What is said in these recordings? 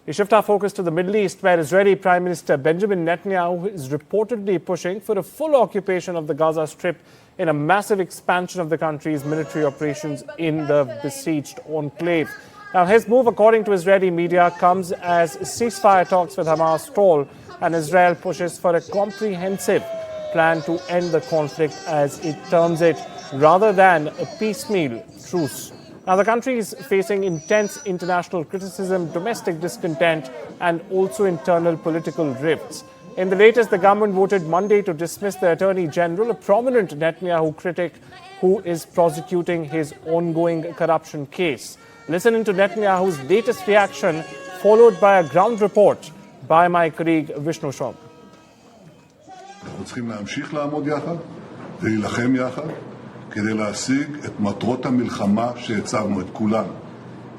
We shift our focus to the Middle East, where Israeli Prime Minister Benjamin Netanyahu is reportedly pushing for a full occupation of the Gaza Strip in a massive expansion of the country's military operations in the besieged enclave. Now, his move, according to Israeli media, comes as ceasefire talks with Hamas stall and Israel pushes for a comprehensive plan to end the conflict, as it terms it, rather than a piecemeal truce. Now, the country is facing intense international criticism, domestic discontent, and also internal political rifts. In the latest, the government voted Monday to dismiss the Attorney General, a prominent Netanyahu critic who is prosecuting his ongoing corruption case. Listen into Netanyahu's latest reaction, followed by a ground report by my colleague Vishnu. אנחנו צריכים להמשיך לעמוד יחד ולהילחם יחד כדי להשיג את מטרות המלחמה שהצבנו, את כולן.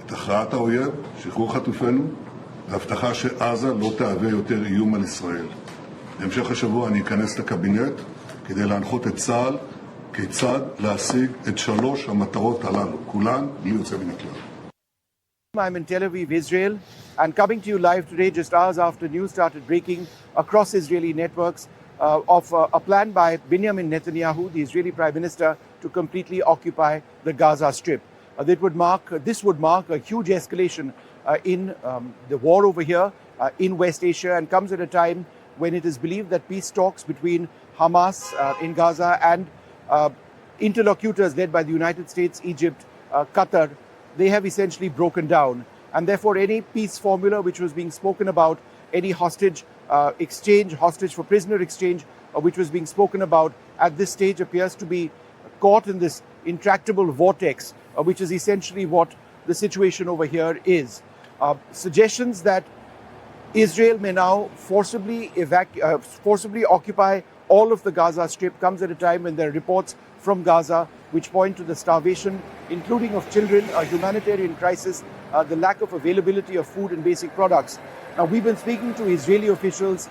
את הכרעת האויב, שחרור חטופינו, והבטחה שעזה לא תהווה יותר איום על ישראל. בהמשך השבוע אני אכנס לקבינט כדי להנחות את צה"ל כיצד להשיג את שלוש המטרות הללו, כולן בלי יוצא מן הכלל. I'm in Tel Aviv, Israel, and coming to you live today just hours after news started breaking across Israeli networks of a plan by Benjamin Netanyahu, the Israeli Prime Minister, to completely occupy the Gaza Strip. This would mark a huge escalation in the war over here in West Asia, and comes at a time when it is believed that peace talks between Hamas in Gaza and interlocutors led by the United States, Egypt, Qatar, they have essentially broken down. And therefore any peace formula which was being spoken about, any hostage exchange, hostage for prisoner exchange, which was being spoken about at this stage, appears to be caught in this intractable vortex, which is essentially what the situation over here is. Suggestions that Israel may now forcibly occupy all of the Gaza Strip comes at a time when there are reports from Gaza which point to the starvation, including of children, a humanitarian crisis, the lack of availability of food and basic products. Now, we've been speaking to Israeli officials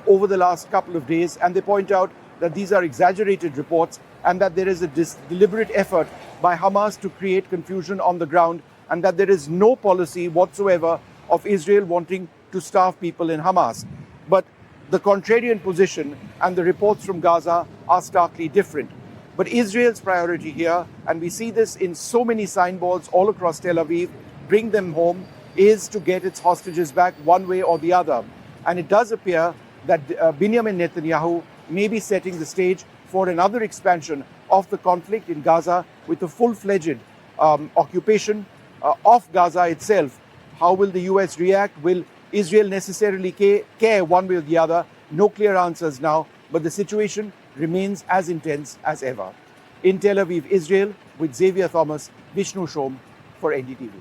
over the last couple of days, and they point out that these are exaggerated reports and that there is a deliberate effort by Hamas to create confusion on the ground, and that there is no policy whatsoever of Israel wanting to starve people in Hamas. But the contrarian position and the reports from Gaza are starkly different. But Israel's priority here, and we see this in so many signboards all across Tel Aviv, bring them home, is to get its hostages back one way or the other. And it does appear that Benjamin Netanyahu may be setting the stage for another expansion of the conflict in Gaza with a full-fledged occupation of Gaza itself. How will the US react? Will Israel necessarily care one way or the other? No clear answers now, but the situation remains as intense as ever. In Tel Aviv, Israel, with Xavier Thomas, Vishnu for NDTV.